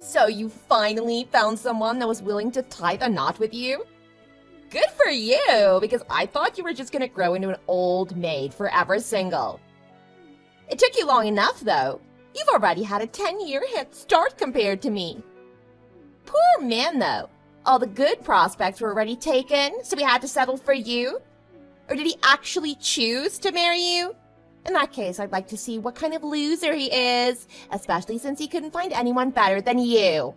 So you finally found someone that was willing to tie the knot with you? Good for you, because I thought you were just gonna grow into an old maid forever single. It took you long enough, though. You've already had a 10-year head start compared to me. Poor man, though. All the good prospects were already taken, so we had to settle for you? Or did he actually choose to marry you? In that case, I'd like to see what kind of loser he is, especially since he couldn't find anyone better than you.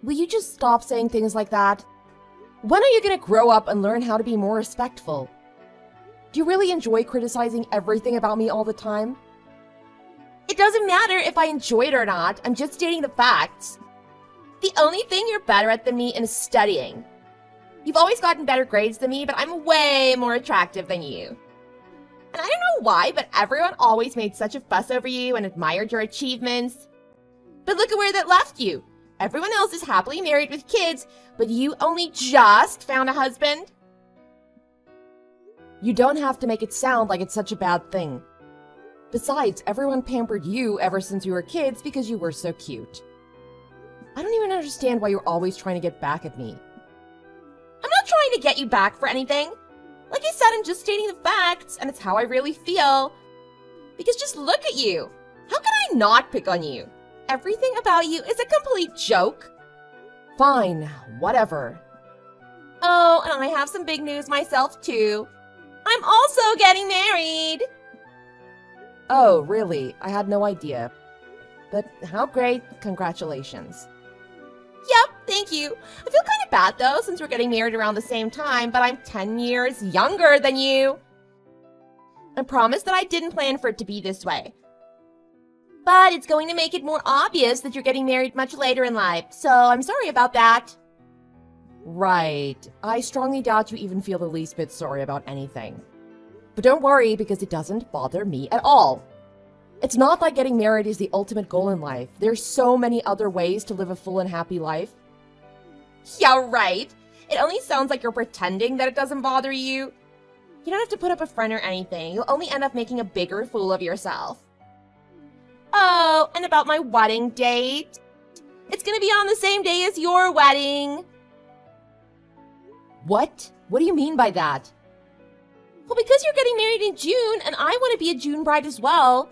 Will you just stop saying things like that? When are you gonna grow up and learn how to be more respectful? Do you really enjoy criticizing everything about me all the time? It doesn't matter if I enjoy it or not, I'm just stating the facts. The only thing you're better at than me is studying. You've always gotten better grades than me, but I'm way more attractive than you. And I don't know why, but everyone always made such a fuss over you and admired your achievements. But look at where that left you. Everyone else is happily married with kids, but you only just found a husband? You don't have to make it sound like it's such a bad thing. Besides, everyone pampered you ever since you were kids because you were so cute. I don't even understand why you're always trying to get back at me. I'm not trying to get you back for anything. Like I said, I'm just stating the facts, and it's how I really feel. Because just look at you. How can I not pick on you? Everything about you is a complete joke. Fine, whatever. Oh, and I have some big news myself, too. I'm also getting married. Oh, really? I had no idea. But how great. Congratulations. Yep, thank you. I feel kind of bad, though, since we're getting married around the same time, but I'm 10 years younger than you. I promise that I didn't plan for it to be this way. But it's going to make it more obvious that you're getting married much later in life, so I'm sorry about that. Right. I strongly doubt you even feel the least bit sorry about anything. But don't worry, because it doesn't bother me at all. It's not like getting married is the ultimate goal in life. There's so many other ways to live a full and happy life. Yeah, right. It only sounds like you're pretending that it doesn't bother you. You don't have to put up a front or anything. You'll only end up making a bigger fool of yourself. Oh, and about my wedding date? It's gonna be on the same day as your wedding. What? What do you mean by that? Well, because you're getting married in June, and I want to be a June bride as well.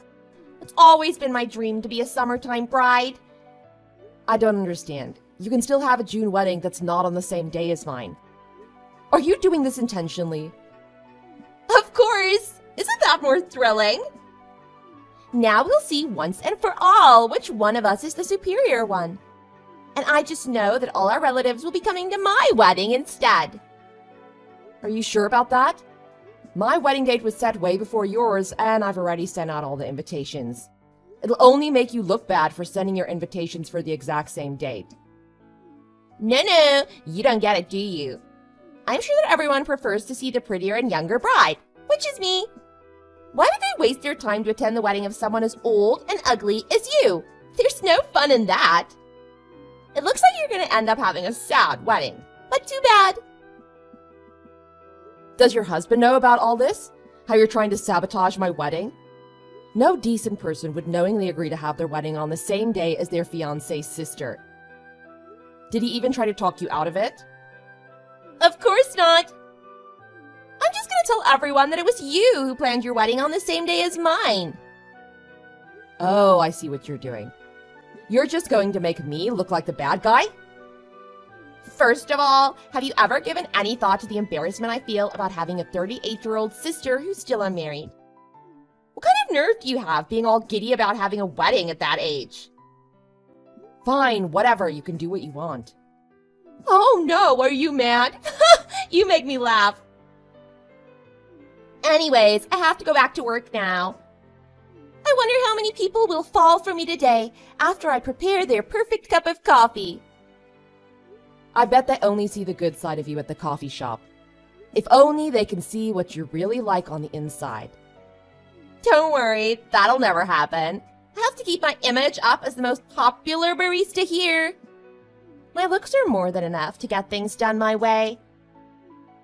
It's always been my dream to be a summertime bride. I don't understand. You can still have a June wedding that's not on the same day as mine. Are you doing this intentionally? Of course! Isn't that more thrilling? Now we'll see once and for all which one of us is the superior one. And I just know that all our relatives will be coming to my wedding instead. Are you sure about that? My wedding date was set way before yours, and I've already sent out all the invitations. It'll only make you look bad for sending your invitations for the exact same date. No, you don't get it, do you? I'm sure that everyone prefers to see the prettier and younger bride, which is me. Why would they waste their time to attend the wedding of someone as old and ugly as you? There's no fun in that. It looks like you're going to end up having a sad wedding, but too bad. Does your husband know about all this? How you're trying to sabotage my wedding? No decent person would knowingly agree to have their wedding on the same day as their fiancé's sister. Did he even try to talk you out of it? Of course not. I'm just gonna tell everyone that it was you who planned your wedding on the same day as mine. Oh, I see what you're doing. You're just going to make me look like the bad guy? First of all, have you ever given any thought to the embarrassment I feel about having a 38-year-old sister who's still unmarried? What kind of nerve do you have being all giddy about having a wedding at that age? Fine, whatever, you can do what you want. Oh no, are you mad? You make me laugh. Anyways, I have to go back to work now. I wonder how many people will fall for me today after I prepare their perfect cup of coffee. I bet they only see the good side of you at the coffee shop. If only they can see what you're really like on the inside. Don't worry, that'll never happen. I have to keep my image up as the most popular barista here. My looks are more than enough to get things done my way.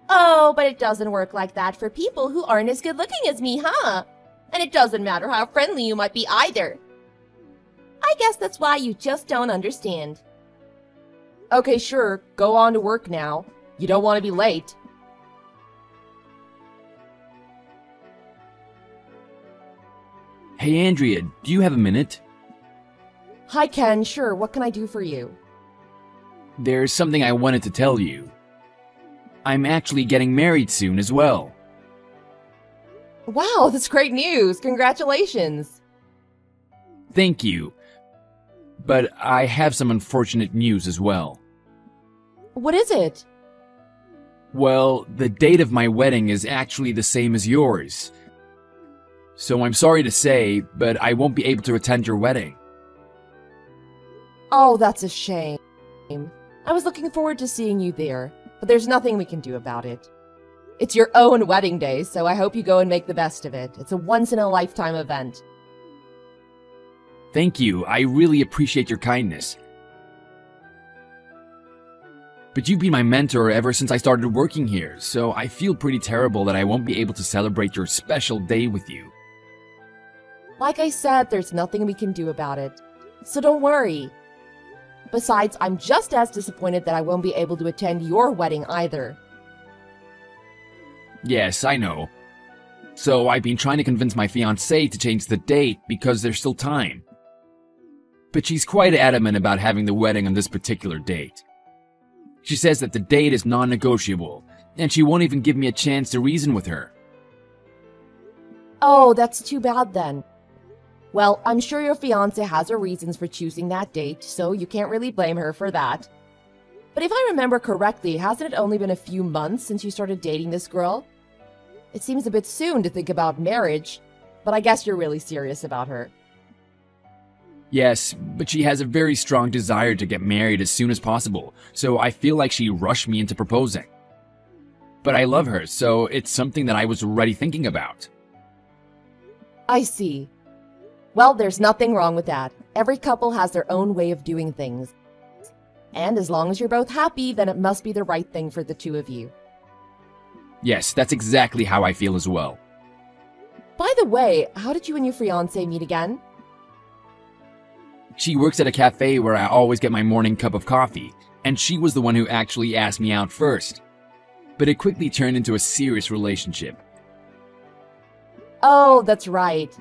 Oh, but it doesn't work like that for people who aren't as good looking as me, huh? And it doesn't matter how friendly you might be either. I I guess that's why you just don't understand. Okay, sure, go on to work now. You don't want to be late. Hey Andrea, do you have a minute? Hi Ken, sure, what can I do for you? There's something I wanted to tell you. I'm actually getting married soon as well. Wow, that's great news! Congratulations! Thank you. But I have some unfortunate news as well. What is it? Well, the date of my wedding is actually the same as yours. So I'm sorry to say, but I won't be able to attend your wedding. Oh, that's a shame. I was looking forward to seeing you there, but there's nothing we can do about it. It's your own wedding day, so I hope you go and make the best of it. It's a once-in-a-lifetime event. Thank you, I really appreciate your kindness. But you've been my mentor ever since I started working here, so I feel pretty terrible that I won't be able to celebrate your special day with you. Like I said, there's nothing we can do about it, so don't worry. Besides, I'm just as disappointed that I won't be able to attend your wedding either. Yes, I know. So I've been trying to convince my fiancée to change the date because there's still time. But she's quite adamant about having the wedding on this particular date. She says that the date is non-negotiable, and she won't even give me a chance to reason with her. Oh, that's too bad then. Well, I'm sure your fiancé has her reasons for choosing that date, so you can't really blame her for that. But if I remember correctly, hasn't it only been a few months since you started dating this girl? It seems a bit soon to think about marriage, but I guess you're really serious about her. Yes, but she has a very strong desire to get married as soon as possible, so I feel like she rushed me into proposing. But I love her, so it's something that I was already thinking about. I see. Well, there's nothing wrong with that. Every couple has their own way of doing things. And as long as you're both happy, then it must be the right thing for the two of you. Yes, that's exactly how I feel as well. By the way, how did you and your fiancé meet again? She works at a cafe where I always get my morning cup of coffee, and she was the one who actually asked me out first. But it quickly turned into a serious relationship. Oh, that's right.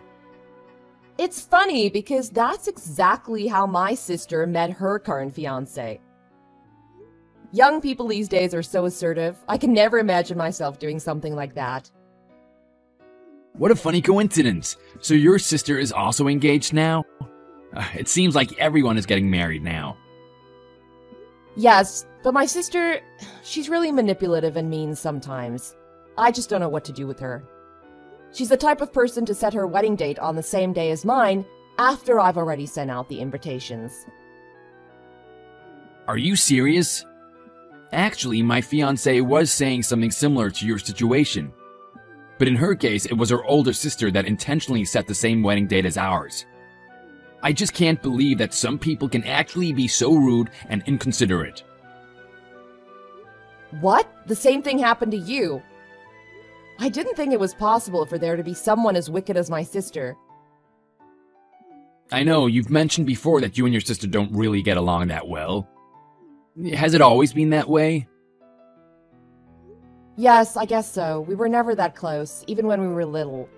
It's funny because that's exactly how my sister met her current fiancé. Young people these days are so assertive. I can never imagine myself doing something like that. What a funny coincidence! So your sister is also engaged now? It seems like everyone is getting married now. Yes, but my sister, she's really manipulative and mean sometimes. I just don't know what to do with her. She's the type of person to set her wedding date on the same day as mine after I've already sent out the invitations. Are you serious? Actually, my fiancée was saying something similar to your situation. But in her case, it was her older sister that intentionally set the same wedding date as ours. I just can't believe that some people can actually be so rude and inconsiderate. What? The same thing happened to you? I didn't think it was possible for there to be someone as wicked as my sister. I know, you've mentioned before that you and your sister don't really get along that well. Has it always been that way? Yes, I guess so. We were never that close, even when we were little.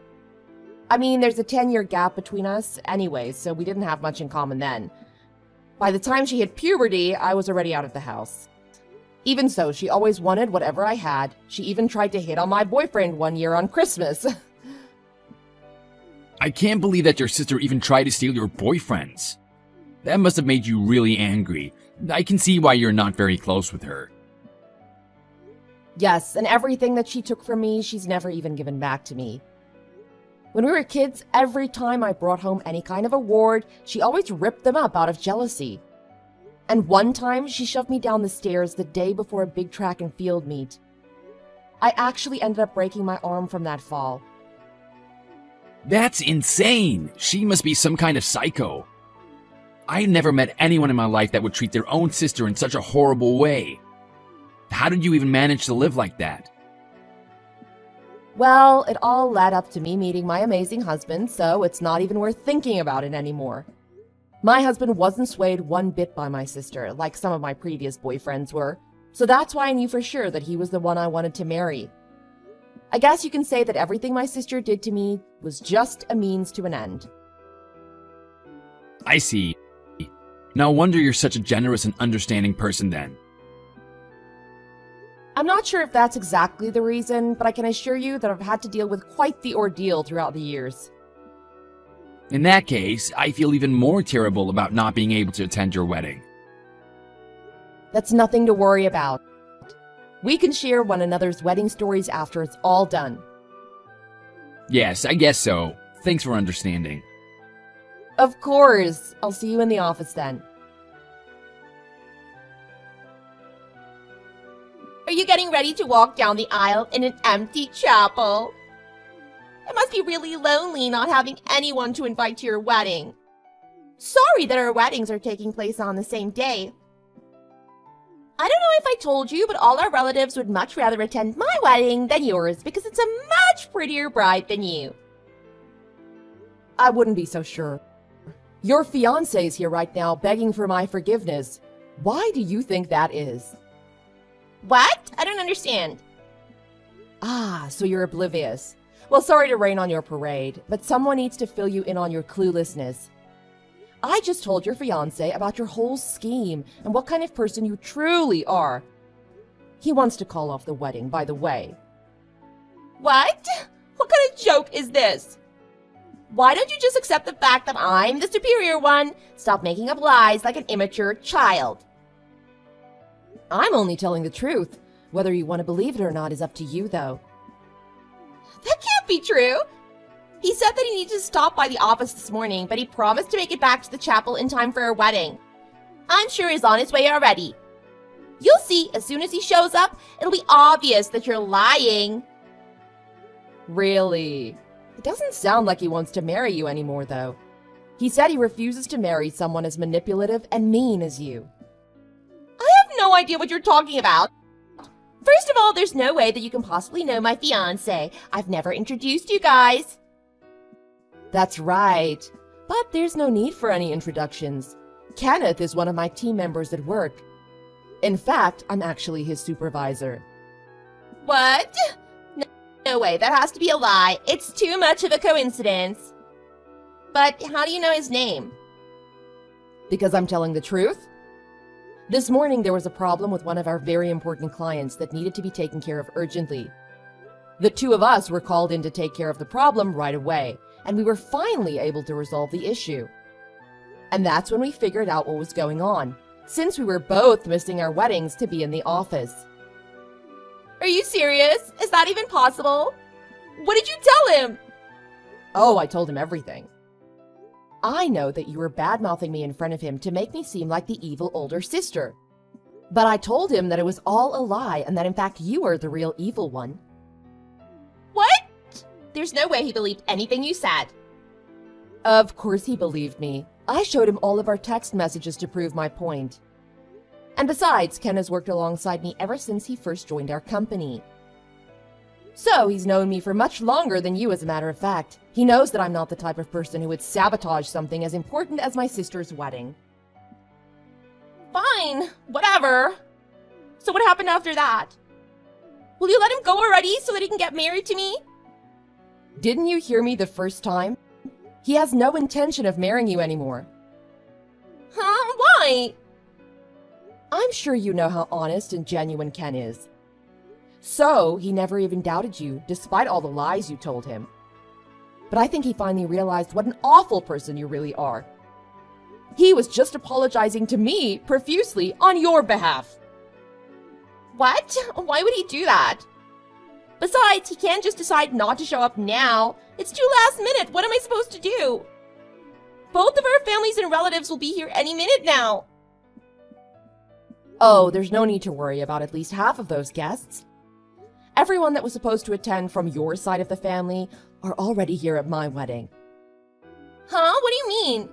I mean, there's a 10-year gap between us anyway, so we didn't have much in common then. By the time she hit puberty, I was already out of the house. Even so, she always wanted whatever I had. She even tried to hit on my boyfriend one year on Christmas. I can't believe that your sister even tried to steal your boyfriends. That must have made you really angry. I can see why you're not very close with her. Yes, and everything that she took from me, she's never even given back to me. When we were kids, every time I brought home any kind of award, she always ripped them up out of jealousy. And one time, she shoved me down the stairs the day before a big track and field meet. I actually ended up breaking my arm from that fall. That's insane! She must be some kind of psycho. I never met anyone in my life that would treat their own sister in such a horrible way. How did you even manage to live like that? Well, it all led up to me meeting my amazing husband, so it's not even worth thinking about it anymore. My husband wasn't swayed one bit by my sister, like some of my previous boyfriends were, so that's why I knew for sure that he was the one I wanted to marry. I guess you can say that everything my sister did to me was just a means to an end. I see. No wonder you're such a generous and understanding person then. I'm not sure if that's exactly the reason, but I can assure you that I've had to deal with quite the ordeal throughout the years. In that case, I feel even more terrible about not being able to attend your wedding. That's nothing to worry about. We can share one another's wedding stories after it's all done. Yes, I guess so. Thanks for understanding. Of course. I'll see you in the office then. Are you getting ready to walk down the aisle in an empty chapel? It must be really lonely not having anyone to invite to your wedding. Sorry that our weddings are taking place on the same day. I don't know if I told you, but all our relatives would much rather attend my wedding than yours because it's a much prettier bride than you. I wouldn't be so sure. Your fiancé is here right now begging for my forgiveness. Why do you think that is? What? I don't understand. Ah, so you're oblivious. Well, sorry to rain on your parade, but someone needs to fill you in on your cluelessness. I just told your fiancé about your whole scheme and what kind of person you truly are. He wants to call off the wedding, by the way. What? What kind of joke is this? Why don't you just accept the fact that I'm the superior one? Stop making up lies like an immature child. I'm only telling the truth. Whether you want to believe it or not is up to you, though. That can't be true. He said that he needed to stop by the office this morning, but he promised to make it back to the chapel in time for our wedding. I'm sure he's on his way already. You'll see, as soon as he shows up, it'll be obvious that you're lying. Really? It doesn't sound like he wants to marry you anymore, though. He said he refuses to marry someone as manipulative and mean as you. I have no idea what you're talking about. First of all, there's no way that you can possibly know my fiancé. I've never introduced you guys. That's right. But there's no need for any introductions. Kenneth is one of my team members at work. In fact, I'm actually his supervisor. What? No way, that has to be a lie. It's too much of a coincidence. But how do you know his name? Because I'm telling the truth. This morning there was a problem with one of our very important clients that needed to be taken care of urgently. The two of us were called in to take care of the problem right away, and we were finally able to resolve the issue. And that's when we figured out what was going on, since we were both missing our weddings to be in the office. Are you serious? Is that even possible? What did you tell him? Oh, I told him everything. I know that you were bad-mouthing me in front of him to make me seem like the evil older sister. But I told him that it was all a lie and that in fact you are the real evil one. What? There's no way he believed anything you said. Of course he believed me. I showed him all of our text messages to prove my point. And besides, Ken has worked alongside me ever since he first joined our company. So he's known me for much longer than you, as a matter of fact. He knows that I'm not the type of person who would sabotage something as important as my sister's wedding. Fine, whatever. So what happened after that? Will you let him go already so that he can get married to me? Didn't you hear me the first time? He has no intention of marrying you anymore. Huh? Why? I'm sure you know how honest and genuine Ken is. So, he never even doubted you, despite all the lies you told him. But I think he finally realized what an awful person you really are. He was just apologizing to me profusely on your behalf. What? Why would he do that? Besides, he can't just decide not to show up now. It's too last minute. What am I supposed to do? Both of our families and relatives will be here any minute now. Oh, there's no need to worry about at least half of those guests. Everyone that was supposed to attend from your side of the family are already here at my wedding. Huh? What do you mean?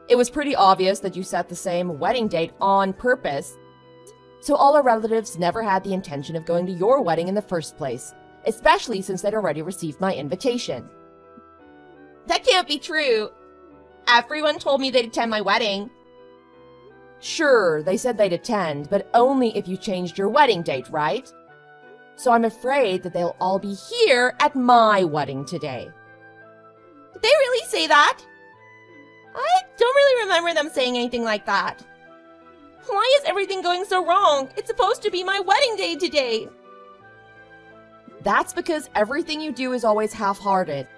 It was pretty obvious that you set the same wedding date on purpose, so all our relatives never had the intention of going to your wedding in the first place, especially since they'd already received my invitation. That can't be true. Everyone told me they'd attend my wedding. Sure, they said they'd attend, but only if you changed your wedding date, right? So I'm afraid that they'll all be here at my wedding today. Did they really say that? I don't really remember them saying anything like that. Why is everything going so wrong? It's supposed to be my wedding day today. That's because everything you do is always half-hearted.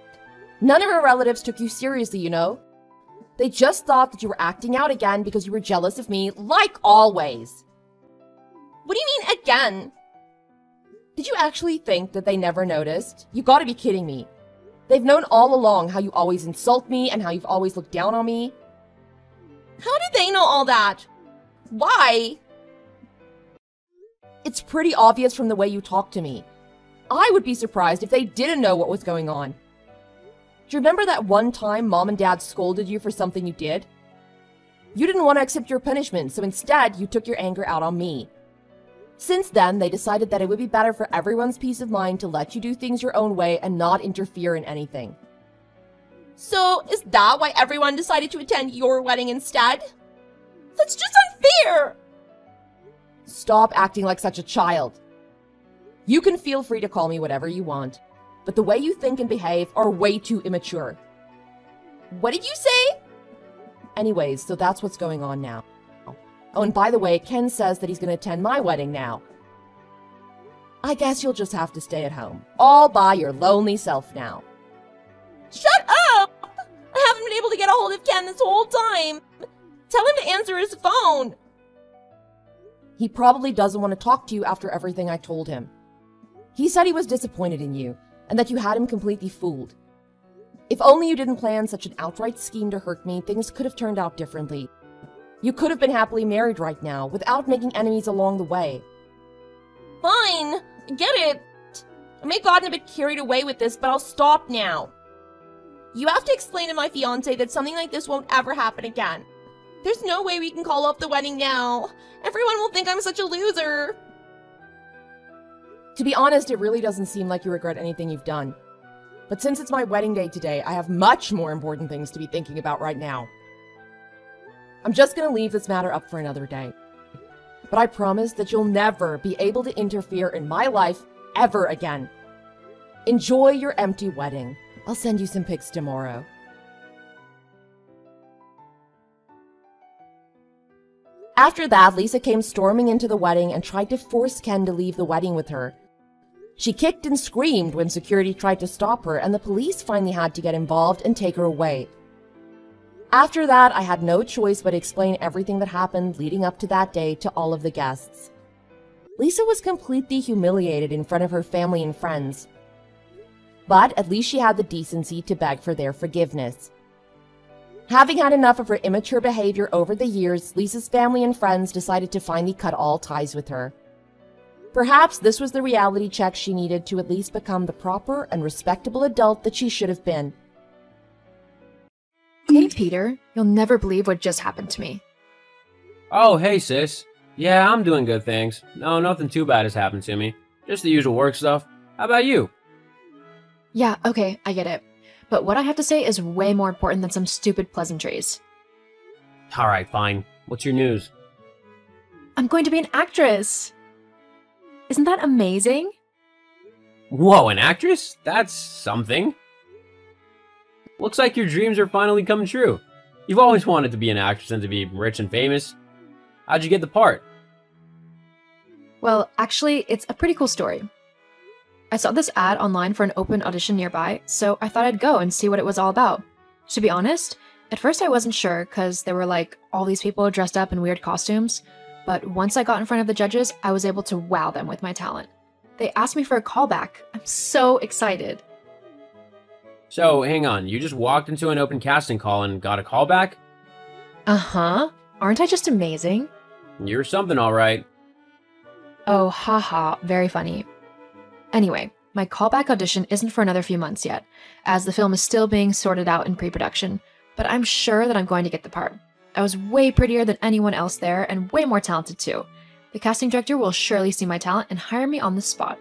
None of our relatives took you seriously, you know? They just thought that you were acting out again because you were jealous of me, like always. What do you mean, again? Did you actually think that they never noticed? You gotta be kidding me. They've known all along how you always insult me and how you've always looked down on me. How did they know all that? Why? It's pretty obvious from the way you talk to me. I would be surprised if they didn't know what was going on. Do you remember that one time Mom and Dad scolded you for something you did? You didn't want to accept your punishment, so instead you took your anger out on me. Since then, they decided that it would be better for everyone's peace of mind to let you do things your own way and not interfere in anything. So, is that why everyone decided to attend your wedding instead? That's just unfair! Stop acting like such a child. You can feel free to call me whatever you want, but the way you think and behave are way too immature. What did you say? Anyways, so that's what's going on now. Oh, and by the way, Ken says that he's going to attend my wedding now. I guess you'll just have to stay at home, all by your lonely self now. Shut up! I haven't been able to get a hold of Ken this whole time. Tell him to answer his phone. He probably doesn't want to talk to you after everything I told him. He said he was disappointed in you, and that you had him completely fooled. If only you didn't plan such an outright scheme to hurt me, things could have turned out differently. You could have been happily married right now, without making enemies along the way. Fine, I get it. I may have gotten a bit carried away with this, but I'll stop now. You have to explain to my fiancé that something like this won't ever happen again. There's no way we can call off the wedding now. Everyone will think I'm such a loser. To be honest, it really doesn't seem like you regret anything you've done. But since it's my wedding day today, I have much more important things to be thinking about right now. I'm just gonna leave this matter up for another day. But I promise that you'll never be able to interfere in my life ever again. Enjoy your empty wedding. I'll send you some pics tomorrow. After that, Lisa came storming into the wedding and tried to force Ken to leave the wedding with her. She kicked and screamed when security tried to stop her, and the police finally had to get involved and take her away. After that, I had no choice but to explain everything that happened leading up to that day to all of the guests. Lisa was completely humiliated in front of her family and friends. But at least she had the decency to beg for their forgiveness. Having had enough of her immature behavior over the years, Lisa's family and friends decided to finally cut all ties with her. Perhaps this was the reality check she needed to at least become the proper and respectable adult that she should have been. Hey, Peter. You'll never believe what just happened to me. Oh, hey, sis. Yeah, I'm doing good, thanks. No, nothing too bad has happened to me. Just the usual work stuff. How about you? Yeah, okay, I get it. But what I have to say is way more important than some stupid pleasantries. Alright, fine. What's your news? I'm going to be an actress! Isn't that amazing? Whoa, an actress? That's something. Looks like your dreams are finally coming true. You've always wanted to be an actress and to be rich and famous. How'd you get the part? Well, actually, it's a pretty cool story. I saw this ad online for an open audition nearby, so I thought I'd go and see what it was all about. To be honest, at first I wasn't sure because there were like all these people dressed up in weird costumes, but once I got in front of the judges, I was able to wow them with my talent. They asked me for a callback. I'm so excited. So, hang on, you just walked into an open casting call and got a callback? Uh-huh. Aren't I just amazing? You're something, alright. Oh, haha, very funny. Anyway, my callback audition isn't for another few months yet, as the film is still being sorted out in pre-production, but I'm sure that I'm going to get the part. I was way prettier than anyone else there, and way more talented too. The casting director will surely see my talent and hire me on the spot.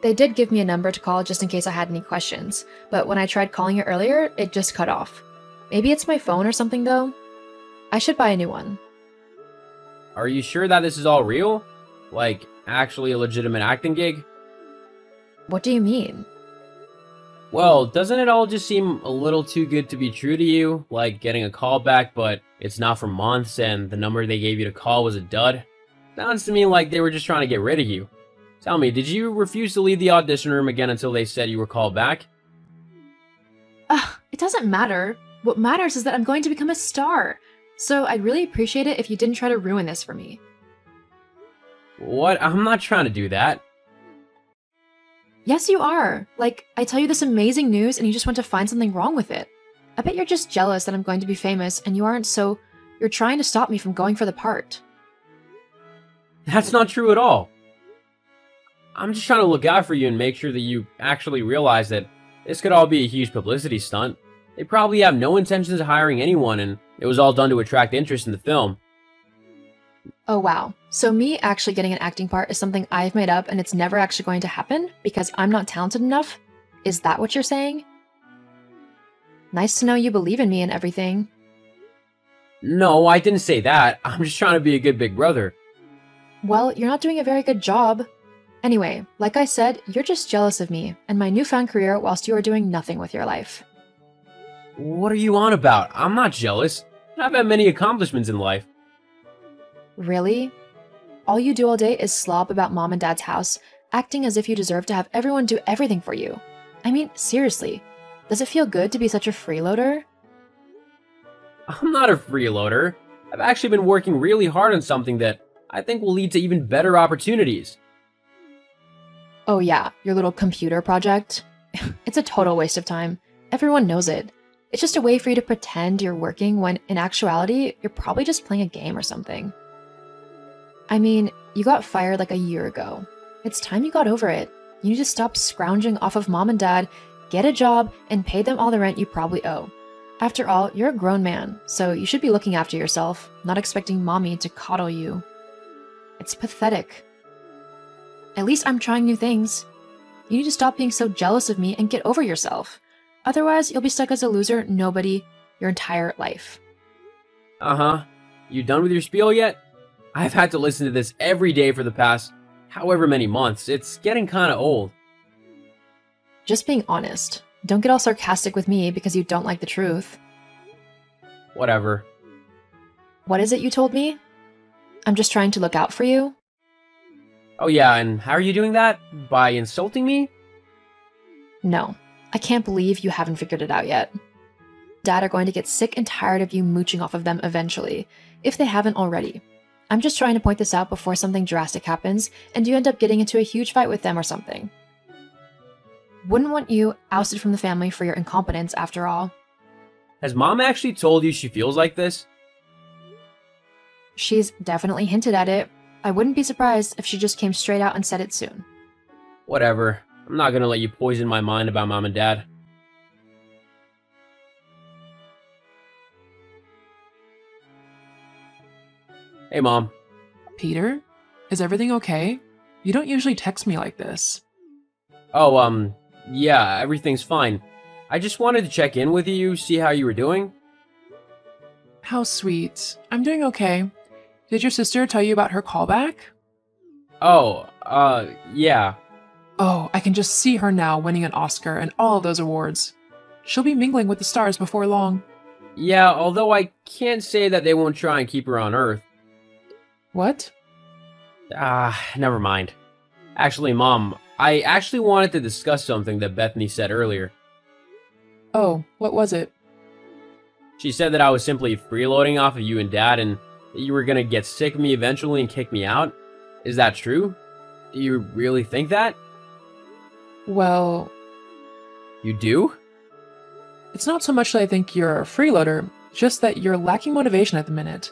They did give me a number to call just in case I had any questions, but when I tried calling it earlier, it just cut off. Maybe it's my phone or something though. I should buy a new one. Are you sure that this is all real? Like, actually a legitimate acting gig? What do you mean? Well, doesn't it all just seem a little too good to be true to you? Like getting a call back, but it's not for months and the number they gave you to call was a dud? Sounds to me like they were just trying to get rid of you. Tell me, did you refuse to leave the audition room again until they said you were called back? It doesn't matter. What matters is that I'm going to become a star. So I'd really appreciate it if you didn't try to ruin this for me. What? I'm not trying to do that. Yes, you are. Like, I tell you this amazing news and you just want to find something wrong with it. I bet you're just jealous that I'm going to be famous and you aren't, so you're trying to stop me from going for the part. That's not true at all. I'm just trying to look out for you and make sure that you actually realize that this could all be a huge publicity stunt. They probably have no intentions of hiring anyone, and it was all done to attract interest in the film. Oh wow. So me actually getting an acting part is something I've made up and it's never actually going to happen because I'm not talented enough? Is that what you're saying? Nice to know you believe in me and everything. No, I didn't say that. I'm just trying to be a good big brother. Well, you're not doing a very good job. Anyway, like I said, you're just jealous of me and my newfound career whilst you are doing nothing with your life. What are you on about? I'm not jealous. I've had many accomplishments in life. Really? All you do all day is slob about mom and dad's house, acting as if you deserve to have everyone do everything for you. I mean, seriously, does it feel good to be such a freeloader? I'm not a freeloader. I've actually been working really hard on something that I think will lead to even better opportunities. Oh yeah, your little computer project? It's a total waste of time. Everyone knows it. It's just a way for you to pretend you're working when, in actuality, you're probably just playing a game or something. I mean, you got fired like a year ago. It's time you got over it. You need to stop scrounging off of mom and dad, get a job, and pay them all the rent you probably owe. After all, you're a grown man, so you should be looking after yourself, not expecting mommy to coddle you. It's pathetic. At least I'm trying new things. You need to stop being so jealous of me and get over yourself. Otherwise, you'll be stuck as a loser nobody your entire life. Uh-huh. You done with your spiel yet? I've had to listen to this every day for the past however many months. It's getting kinda old. Just being honest. Don't get all sarcastic with me because you don't like the truth. Whatever. What is it you told me? I'm just trying to look out for you? Oh yeah, and how are you doing that? By insulting me? No. I can't believe you haven't figured it out yet. Dad are going to get sick and tired of you mooching off of them eventually, if they haven't already. I'm just trying to point this out before something drastic happens and you end up getting into a huge fight with them or something. Wouldn't want you ousted from the family for your incompetence after all. Has Mom actually told you she feels like this? She's definitely hinted at it. I wouldn't be surprised if she just came straight out and said it soon. Whatever. I'm not gonna let you poison my mind about Mom and Dad. Hey, Mom. Peter? Is everything okay? You don't usually text me like this. Oh, yeah, everything's fine. I just wanted to check in with you, see how you were doing. How sweet. I'm doing okay. Did your sister tell you about her callback? Oh, yeah. Oh, I can just see her now winning an Oscar and all of those awards. She'll be mingling with the stars before long. Yeah, although I can't say that they won't try and keep her on Earth. What? Never mind. Actually, Mom, I actually wanted to discuss something that Bethany said earlier. Oh, what was it? She said that I was simply freeloading off of you and Dad and that you were gonna get sick of me eventually and kick me out. Is that true? Do you really think that? Well... You do? It's not so much that I think you're a freeloader, just that you're lacking motivation at the minute.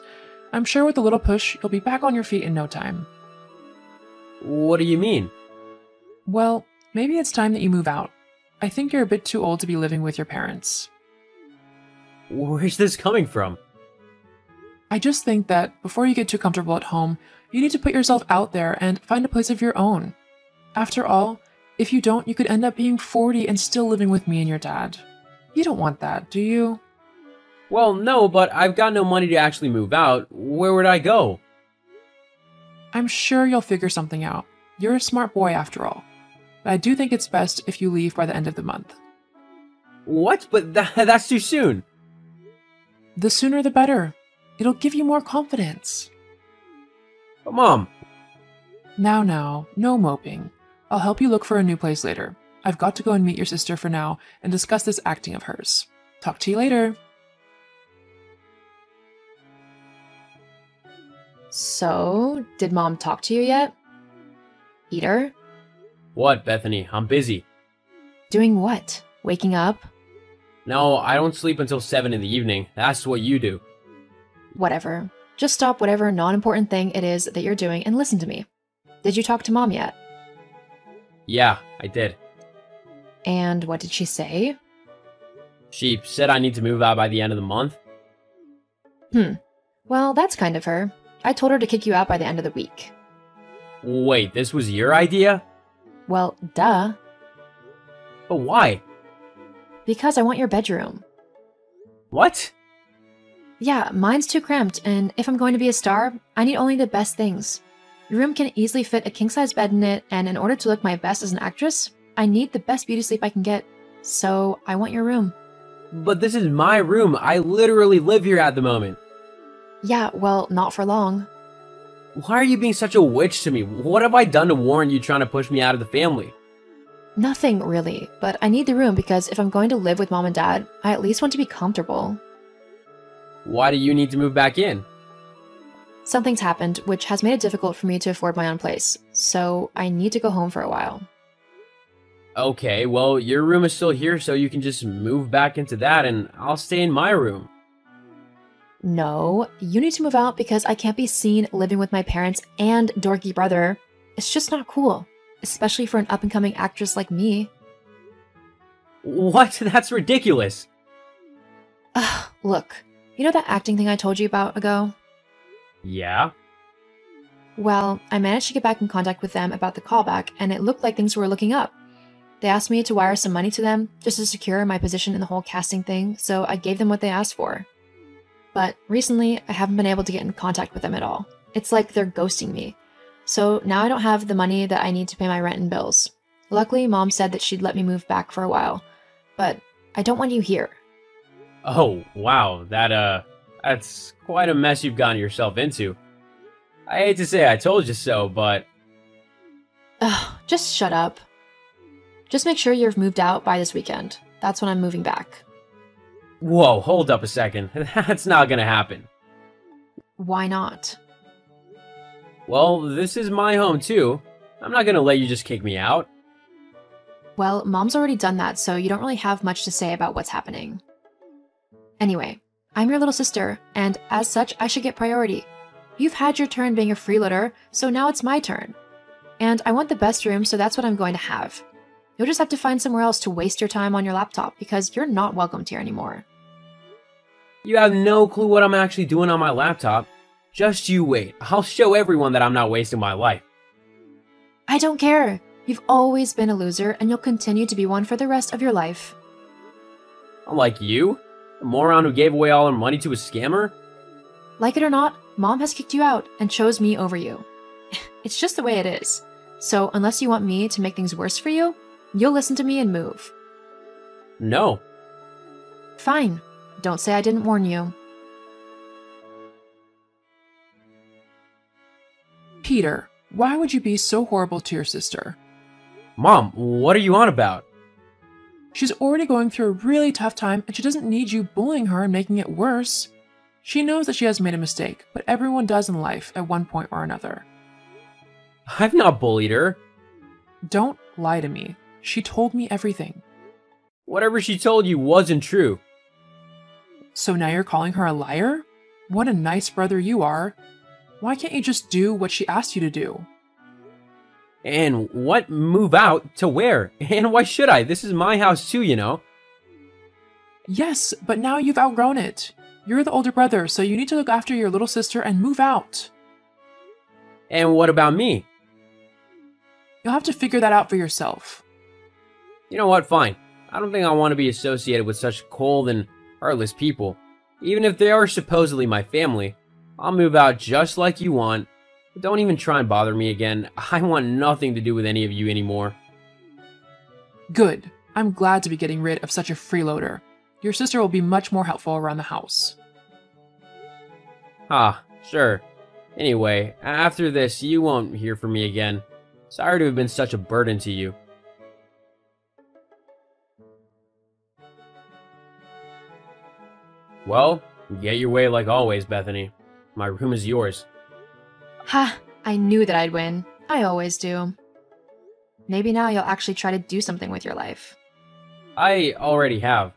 I'm sure with a little push, you'll be back on your feet in no time. What do you mean? Well, maybe it's time that you move out. I think you're a bit too old to be living with your parents. Where's this coming from? I just think that before you get too comfortable at home, you need to put yourself out there and find a place of your own. After all, If you don't, you could end up being 40 and still living with me and your dad. You don't want that, do you? Well, no, but I've got no money to actually move out. Where would I go? I'm sure you'll figure something out. You're a smart boy after all. But I do think it's best if you leave by the end of the month. What? But that's too soon. The sooner the better. It'll give you more confidence. But Mom. Now, no moping. I'll help you look for a new place later. I've got to go and meet your sister for now and discuss this acting of hers. Talk to you later. So, did Mom talk to you yet? Peter? What, Bethany? I'm busy. Doing what? Waking up? No, I don't sleep until 7 in the evening. That's what you do. Whatever. Just stop whatever non-important thing it is that you're doing and listen to me. Did you talk to Mom yet? Yeah, I did. And what did she say? She said I need to move out by the end of the month. Well, that's kind of her. I told her to kick you out by the end of the week. Wait, this was your idea? Well, duh. But why? Because I want your bedroom. What? Yeah, mine's too cramped, and if I'm going to be a star, I need only the best things. Your room can easily fit a king-size bed in it, and in order to look my best as an actress, I need the best beauty sleep I can get. So, I want your room. But this is my room. I literally live here at the moment. Yeah, well, not for long. Why are you being such a witch to me? What have I done to warrant you trying to push me out of the family? Nothing, really, but I need the room because if I'm going to live with Mom and Dad, I at least want to be comfortable. Why do you need to move back in? Something's happened, which has made it difficult for me to afford my own place, so I need to go home for a while. Okay, well, your room is still here, so you can just move back into that, and I'll stay in my room. No, you need to move out because I can't be seen living with my parents and dorky brother. It's just not cool, especially for an up-and-coming actress like me. What? That's ridiculous. Ugh, look, you know that acting thing I told you about ago? Yeah? Well, I managed to get back in contact with them about the callback, and it looked like things were looking up. They asked me to wire some money to them just to secure my position in the whole casting thing, so I gave them what they asked for. But recently, I haven't been able to get in contact with them at all. It's like they're ghosting me. So now I don't have the money that I need to pay my rent and bills. Luckily, Mom said that she'd let me move back for a while. But I don't want you here. Oh, wow, that's quite a mess you've gotten yourself into. I hate to say I told you so, but... Ugh, just shut up. Just make sure you've moved out by this weekend. That's when I'm moving back. Whoa, hold up a second. That's not gonna happen. Why not? Well, this is my home too. I'm not gonna let you just kick me out. Well, Mom's already done that, so you don't really have much to say about what's happening. Anyway, I'm your little sister, and as such, I should get priority. You've had your turn being a freeloader, so now it's my turn. And I want the best room, so that's what I'm going to have. You'll just have to find somewhere else to waste your time on your laptop, because you're not welcomed here anymore. You have no clue what I'm actually doing on my laptop. Just you wait. I'll show everyone that I'm not wasting my life. I don't care. You've always been a loser, and you'll continue to be one for the rest of your life. Unlike you, a moron who gave away all her money to a scammer. Like it or not, Mom has kicked you out and chose me over you. It's just the way it is. So unless you want me to make things worse for you, you'll listen to me and move. No. Fine. Don't say I didn't warn you. Peter, why would you be so horrible to your sister? Mom, what are you on about? She's already going through a really tough time and she doesn't need you bullying her and making it worse. She knows that she has made a mistake, but everyone does in life at one point or another. I've not bullied her. Don't lie to me. She told me everything. Whatever she told you wasn't true. So now you're calling her a liar? What a nice brother you are. Why can't you just do what she asked you to do? And what? Move out? To where? And why should I? This is my house too, you know. Yes, but now you've outgrown it. You're the older brother, so you need to look after your little sister and move out. And what about me? You'll have to figure that out for yourself. You know what? Fine. I don't think I want to be associated with such cold and heartless people. Even if they are supposedly my family, I'll move out just like you want. But don't even try and bother me again. I want nothing to do with any of you anymore. Good. I'm glad to be getting rid of such a freeloader. Your sister will be much more helpful around the house. Ah, sure. Anyway, after this, you won't hear from me again. Sorry to have been such a burden to you. Well, get your way like always, Bethany. My room is yours. Ha! I knew that I'd win. I always do. Maybe now you'll actually try to do something with your life. I already have.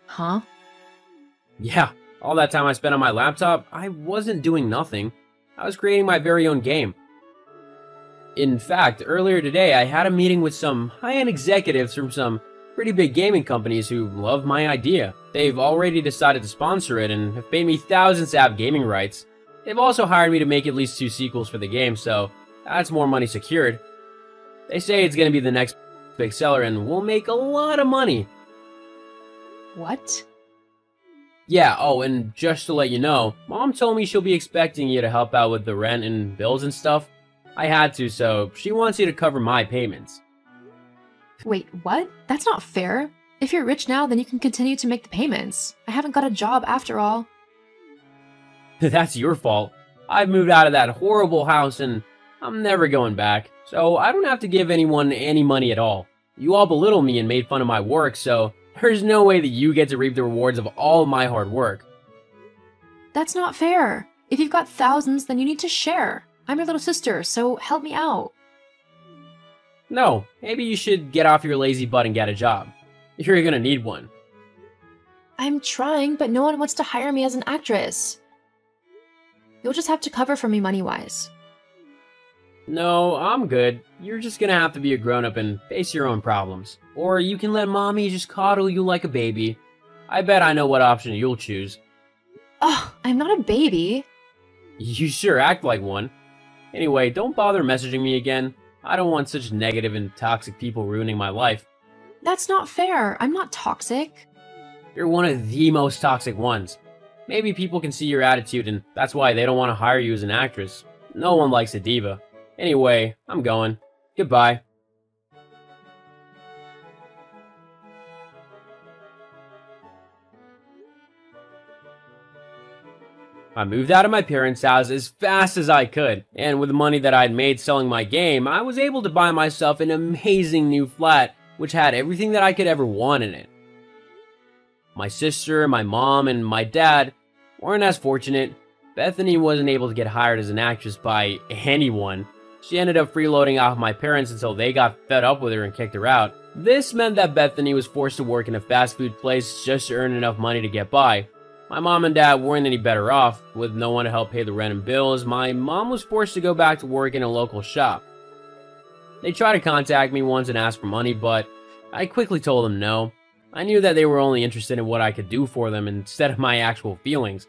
Huh? Yeah, all that time I spent on my laptop, I wasn't doing nothing. I was creating my very own game. In fact, earlier today, I had a meeting with some high-end executives from some pretty big gaming companies who love my idea. They've already decided to sponsor it and have paid me thousands to have gaming rights. They've also hired me to make at least 2 sequels for the game, so that's more money secured. They say it's going to be the next big seller and we'll make a lot of money. What? Yeah, oh, and just to let you know, Mom told me she'll be expecting you to help out with the rent and bills and stuff. I had to, so she wants you to cover my payments. Wait, what? That's not fair. If you're rich now, then you can continue to make the payments. I haven't got a job after all. That's your fault. I've moved out of that horrible house and I'm never going back, so I don't have to give anyone any money at all. You all belittled me and made fun of my work, so there's no way that you get to reap the rewards of all my hard work. That's not fair. If you've got thousands, then you need to share. I'm your little sister, so help me out. No, maybe you should get off your lazy butt and get a job. You're gonna need one. I'm trying, but no one wants to hire me as an actress. You'll just have to cover for me money-wise. No, I'm good. You're just gonna have to be a grown-up and face your own problems. Or you can let mommy just coddle you like a baby. I bet I know what option you'll choose. Ugh, I'm not a baby. You sure act like one. Anyway, don't bother messaging me again. I don't want such negative and toxic people ruining my life. That's not fair. I'm not toxic. You're one of the most toxic ones. Maybe people can see your attitude and that's why they don't want to hire you as an actress. No one likes a diva. Anyway, I'm going. Goodbye. I moved out of my parents' house as fast as I could, and with the money that I'd made selling my game, I was able to buy myself an amazing new flat, which had everything that I could ever want in it. My sister, my mom, and my dad weren't as fortunate. Bethany wasn't able to get hired as an actress by anyone. She ended up freeloading off my parents until they got fed up with her and kicked her out. This meant that Bethany was forced to work in a fast food place just to earn enough money to get by. My mom and dad weren't any better off. With no one to help pay the rent and bills, my mom was forced to go back to work in a local shop. They tried to contact me once and ask for money, but I quickly told them no. I knew that they were only interested in what I could do for them instead of my actual feelings.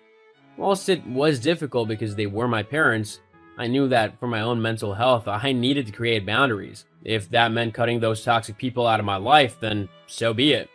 Whilst it was difficult because they were my parents, I knew that for my own mental health, I needed to create boundaries. If that meant cutting those toxic people out of my life, then so be it.